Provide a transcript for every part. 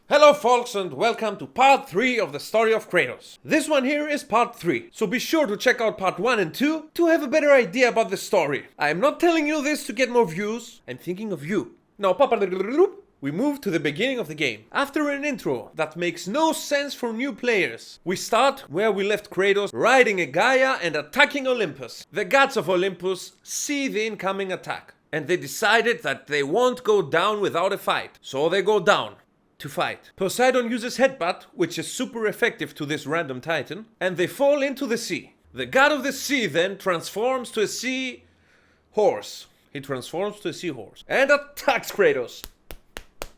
Hello folks and welcome to part 3 of the Story of Kratos. This one here is part 3, so be sure to check out part 1 and 2 to have a better idea about the story. I am not telling you this to get more views, I'm thinking of you. Now we move to the beginning of the game. After an intro that makes no sense for new players, we start where we left Kratos riding a Gaia and attacking Olympus. The gods of Olympus see the incoming attack and they decided that they won't go down without a fight, so they go down to fight. Poseidon uses headbutt, which is super effective to this random titan, and they fall into the sea. The god of the sea then transforms to a sea horse. He transforms to a seahorse and attacks Kratos.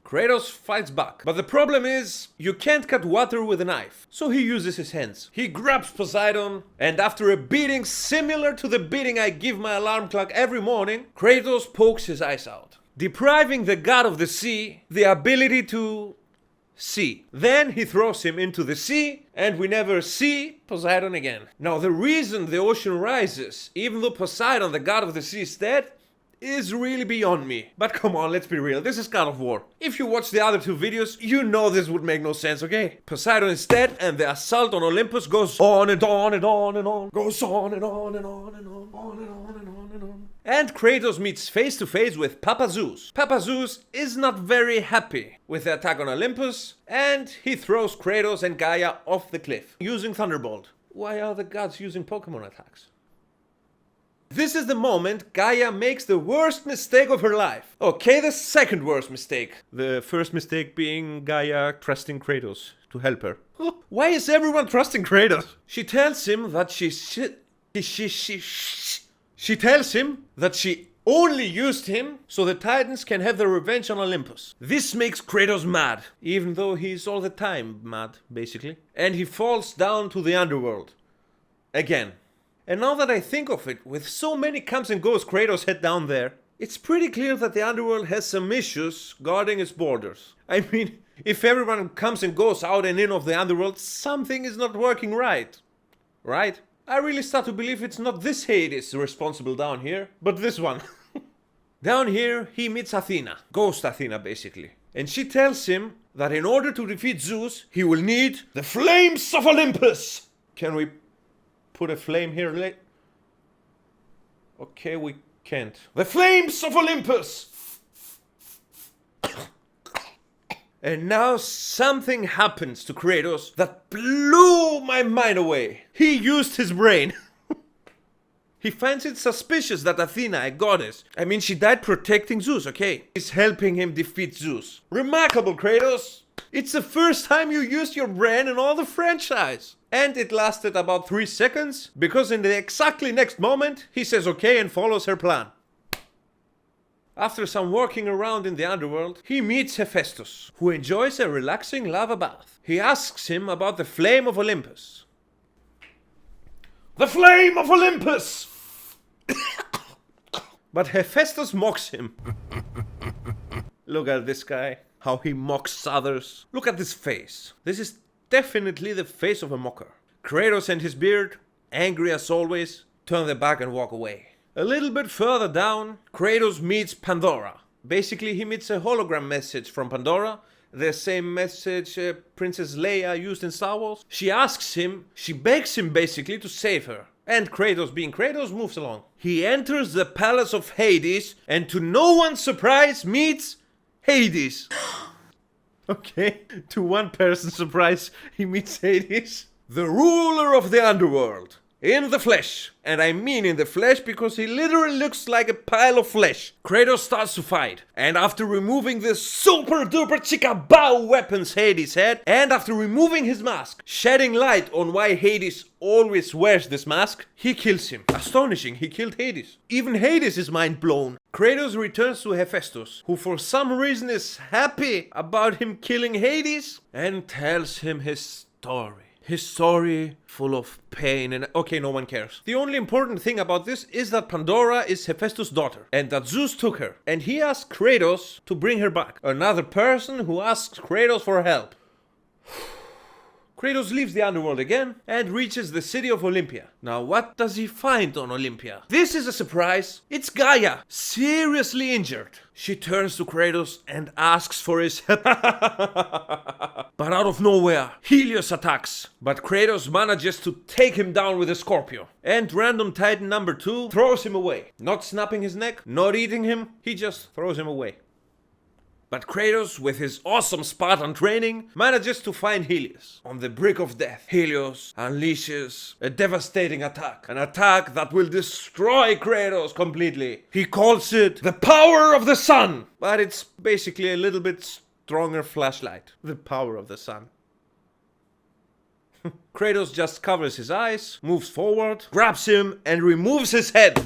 Kratos fights back, but the problem is you can't cut water with a knife, so he uses his hands. He grabs Poseidon, and after a beating similar to the beating I give my alarm clock every morning, Kratos pokes his eyes out, depriving the god of the sea the ability to see. Then he throws him into the sea, and we never see Poseidon again. Now the reason the ocean rises, even though Poseidon, the god of the sea, is dead, is really beyond me. But come on, let's be real, this is God of War. If you watch the other two videos, you know this would make no sense, okay? Poseidon is dead, and the assault on Olympus goes on and on and on and on. Goes on and on and on and on, on and on and on and on. And Kratos meets face to face with Papa Zeus. Papa Zeus is not very happy with the attack on Olympus, and he throws Kratos and Gaia off the cliff using Thunderbolt. Why are the gods using Pokemon attacks? This is the moment Gaia makes the worst mistake of her life. Okay, the second worst mistake. The first mistake being Gaia trusting Kratos to help her. Why is everyone trusting Kratos? She tells him that she tells him that she only used him so the Titans can have their revenge on Olympus. This makes Kratos mad, even though he's all the time mad, basically. And he falls down to the underworld. Again. And now that I think of it, with so many comes and goes Kratos head down there, it's pretty clear that the underworld has some issues guarding its borders. I mean, if everyone comes and goes out and in of the underworld, something is not working right. Right? I really start to believe it's not this Hades responsible down here, but this one. Down here, he meets Athena. Ghost Athena, basically. And she tells him that in order to defeat Zeus, he will need the flames of Olympus! Can we put a flame here late? Okay, we can't. The flames of Olympus! And now something happens to Kratos that blew my mind away. He used his brain. He finds it suspicious that Athena, a goddess, I mean she died protecting Zeus, okay, is helping him defeat Zeus. Remarkable, Kratos! It's the first time you used your brain in all the franchise. And it lasted about 3 seconds, because in the exactly next moment, he says okay and follows her plan. After some walking around in the underworld, he meets Hephaestus, who enjoys a relaxing lava bath. He asks him about the flame of Olympus. The flame of Olympus! But Hephaestus mocks him. Look at this guy, how he mocks others. Look at this face. This is definitely the face of a mocker. Kratos and his beard, angry as always, turn their back and walk away. A little bit further down, Kratos meets Pandora. Basically, he meets a hologram message from Pandora, the same message Princess Leia used in Star Wars. She asks him, she begs him basically to save her. And Kratos, being Kratos, moves along. He enters the palace of Hades and to no one's surprise meets Hades. Okay, to one person's surprise, he meets Hades. The ruler of the underworld. In the flesh. And I mean in the flesh because he literally looks like a pile of flesh. Kratos starts to fight. And after removing the super duper chicka bow weapons Hades had, and after removing his mask, shedding light on why Hades always wears this mask, he kills him. Astonishing, he killed Hades. Even Hades is mind blown. Kratos returns to Hephaestus, who for some reason is happy about him killing Hades, and tells him his story. His story full of pain and... Okay, no one cares. The only important thing about this is that Pandora is Hephaestus' daughter and that Zeus took her. And he asked Kratos to bring her back. Another person who asks Kratos for help. Kratos leaves the underworld again and reaches the city of Olympia. Now what does he find on Olympia? This is a surprise. It's Gaia, seriously injured. She turns to Kratos and asks for his help. But out of nowhere, Helios attacks. But Kratos manages to take him down with a Scorpio. And random Titan number 2 throws him away. Not snapping his neck, not eating him, he just throws him away. But Kratos, with his awesome Spartan training, manages to find Helios. On the brink of death, Helios unleashes a devastating attack. An attack that will destroy Kratos completely. He calls it the power of the sun. But it's basically a little bit stronger flashlight. The power of the sun. Kratos just covers his eyes, moves forward, grabs him, and removes his head.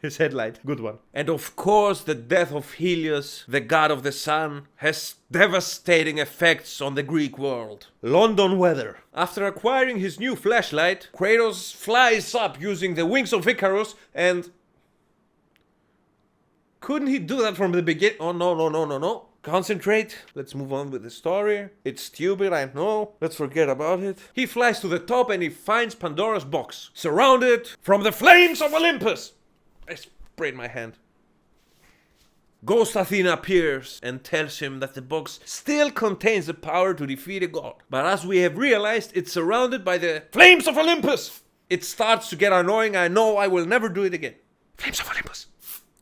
His headlight, good one. And of course, the death of Helios, the god of the sun, has devastating effects on the Greek world. London weather. After acquiring his new flashlight, Kratos flies up using the wings of Icarus and... Couldn't he do that from the beginning? Oh, no. Concentrate. Let's move on with the story. It's stupid, I know. Let's forget about it. He flies to the top and he finds Pandora's box, surrounded from the flames of Olympus. I sprayed my hand. Ghost Athena appears and tells him that the box still contains the power to defeat a god. But as we have realized, it's surrounded by the flames of Olympus. It starts to get annoying. I know I will never do it again. Flames of Olympus.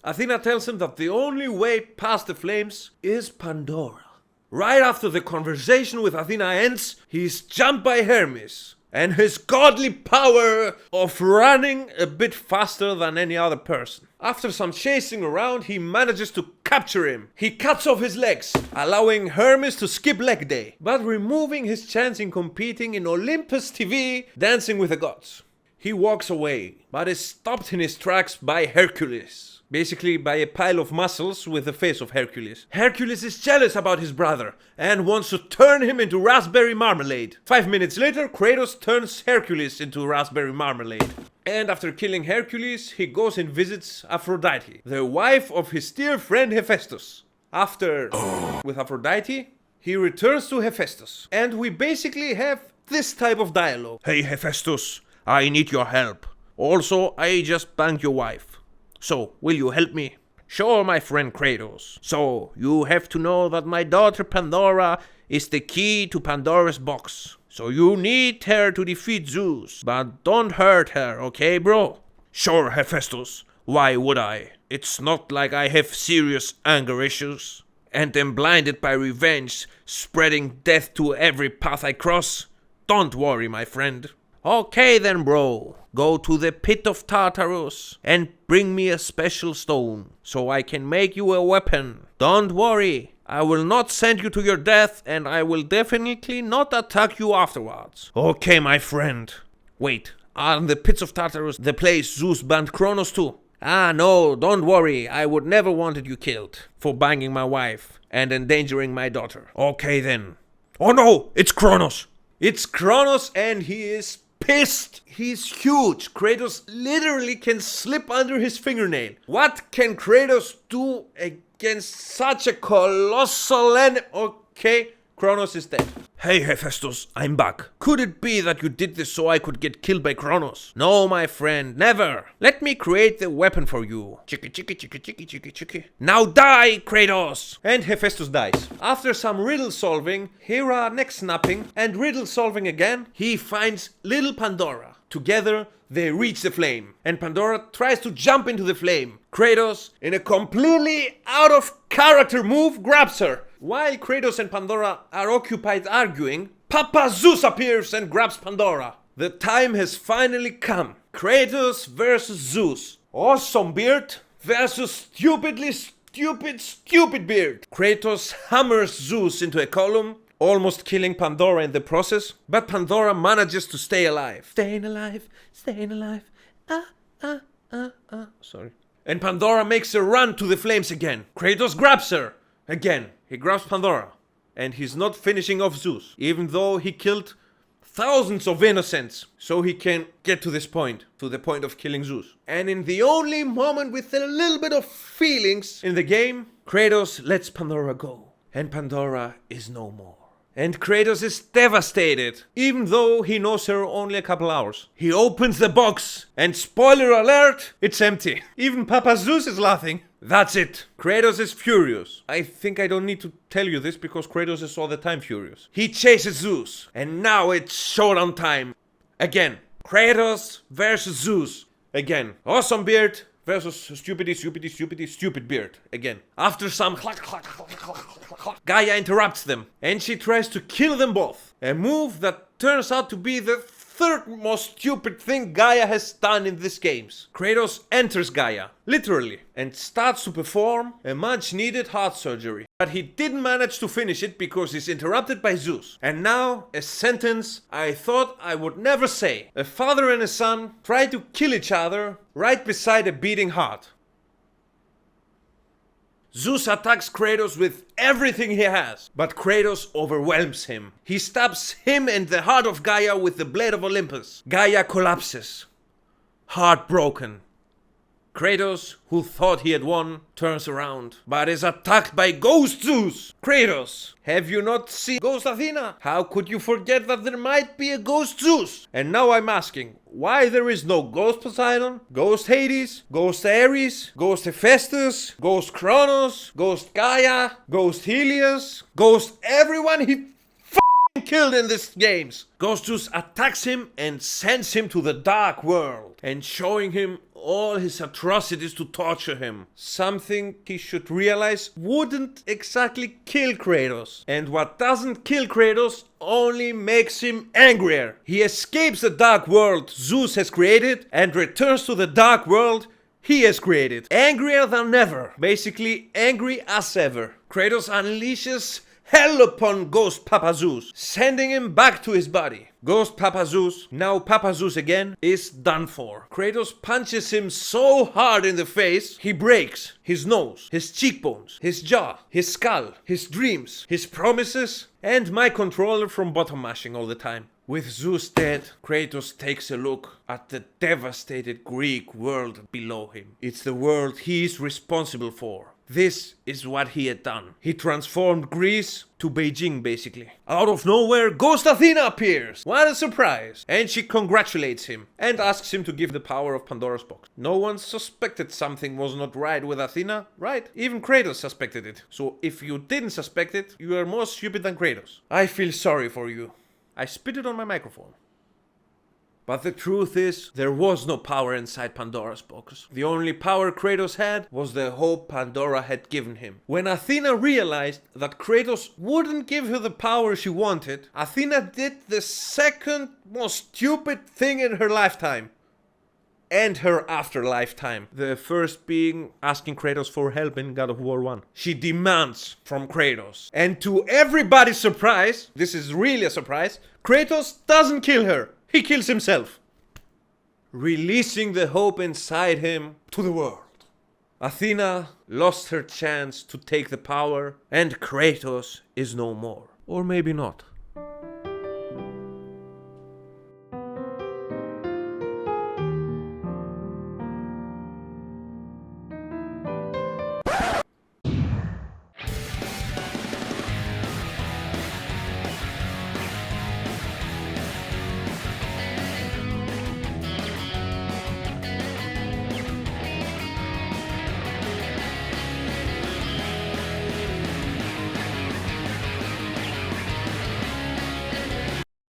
Athena tells him that the only way past the flames is Pandora. Right after the conversation with Athena ends, he's jumped by Hermes and his godly power of running a bit faster than any other person. After some chasing around, he manages to capture him. He cuts off his legs, allowing Hermes to skip leg day, but removing his chance in competing in Olympus TV Dancing with the Gods. He walks away, but is stopped in his tracks by Hercules. Basically by a pile of muscles with the face of Hercules. Hercules is jealous about his brother and wants to turn him into raspberry marmalade. 5 minutes later, Kratos turns Hercules into raspberry marmalade. And after killing Hercules, he goes and visits Aphrodite, the wife of his dear friend Hephaestus. With Aphrodite, he returns to Hephaestus. And we basically have this type of dialogue. Hey Hephaestus, I need your help. Also, I just banged your wife. So, will you help me? Sure, my friend Kratos. So, you have to know that my daughter Pandora is the key to Pandora's box. So you need her to defeat Zeus. But don't hurt her, okay, bro? Sure, Hephaestus. Why would I? It's not like I have serious anger issues. And am blinded by revenge, spreading death to every path I cross. Don't worry, my friend. Okay then, bro. Go to the pit of Tartarus and bring me a special stone so I can make you a weapon. Don't worry, I will not send you to your death and I will definitely not attack you afterwards. Okay, my friend. Wait, are the pits of Tartarus the place Zeus banned Kronos to? Ah, no, don't worry, I would never wanted you killed for banging my wife and endangering my daughter. Okay then. Oh no, it's Kronos. It's Kronos and he is pissed. He's huge. Kratos literally can slip under his fingernail. What can Kratos do against such a colossal enemy? Okay, Kronos is dead. Hey Hephaestus, I'm back. Could it be that you did this so I could get killed by Kronos? No, my friend, never. Let me create the weapon for you. Chicky. Now die, Kratos! And Hephaestus dies. After some riddle solving, Hera neck snapping, and riddle solving again, he finds little Pandora. Together, they reach the flame, and Pandora tries to jump into the flame. Kratos, in a completely out of character move, grabs her. While Kratos and Pandora are occupied arguing, Papa Zeus appears and grabs Pandora. The time has finally come. Kratos versus Zeus. Awesome beard versus stupid beard. Kratos hammers Zeus into a column, almost killing Pandora in the process, but Pandora manages to stay alive. Staying alive. Sorry. And Pandora makes a run to the flames again. Kratos grabs her. Again, he grabs Pandora. And he's not finishing off Zeus, even though he killed thousands of innocents, so he can get to this point, to the point of killing Zeus. And in the only moment with a little bit of feelings in the game, Kratos lets Pandora go. And Pandora is no more. And Kratos is devastated, even though he knows her only a couple hours. He opens the box, and spoiler alert, it's empty. Even Papa Zeus is laughing. That's it. Kratos is furious. I think I don't need to tell you this because Kratos is all the time furious. He chases Zeus, and now it's showdown time. Again, Kratos versus Zeus. Again, awesome beard versus stupid beard. Again. After some Gaia interrupts them, and she tries to kill them both. A move that turns out to be the third most stupid thing Gaia has done in these games. Kratos enters Gaia, literally, and starts to perform a much needed heart surgery. But he didn't manage to finish it because he's interrupted by Zeus. And now, a sentence I thought I would never say. A father and a son try to kill each other right beside a beating heart. Zeus attacks Kratos with everything he has, but Kratos overwhelms him. He stabs him in the heart of Gaia with the blade of Olympus. Gaia collapses, heartbroken. Kratos, who thought he had won, turns around, but is attacked by Ghost Zeus. Kratos, have you not seen Ghost Athena? How could you forget that there might be a Ghost Zeus? And now I'm asking, why there is no Ghost Poseidon, Ghost Hades, Ghost Ares, Ghost Hephaestus, Ghost Kronos, Ghost Gaia, Ghost Helios, Ghost everyone he killed in these games. Ghost Zeus attacks him and sends him to the dark world, and showing him all his atrocities to torture him. Something he should realize wouldn't exactly kill Kratos. And what doesn't kill Kratos only makes him angrier. He escapes the dark world Zeus has created and returns to the dark world he has created. Angrier than ever. Basically angry as ever. Kratos unleashes hell upon Ghost Papa Zeus, sending him back to his body. Ghost Papa Zeus, now Papa Zeus again, is done for. Kratos punches him so hard in the face, he breaks his nose, his cheekbones, his jaw, his skull, his dreams, his promises, and my controller from button mashing all the time. With Zeus dead, Kratos takes a look at the devastated Greek world below him. It's the world he is responsible for. This is what he had done. He transformed Greece to Beijing, basically. Out of nowhere, Ghost Athena appears! What a surprise! And she congratulates him and asks him to give the power of Pandora's box. No one suspected something was not right with Athena, right? Even Kratos suspected it. So if you didn't suspect it, you are more stupid than Kratos. I feel sorry for you. I spit it on my microphone. But the truth is, there was no power inside Pandora's box. The only power Kratos had was the hope Pandora had given him. When Athena realized that Kratos wouldn't give her the power she wanted, Athena did the second most stupid thing in her lifetime. And her after-lifetime. The first being asking Kratos for help in God of War 1. She demands from Kratos. And to everybody's surprise, this is really a surprise, Kratos doesn't kill her. He kills himself, releasing the hope inside him to the world. Athena lost her chance to take the power, and Kratos is no more. Or maybe not.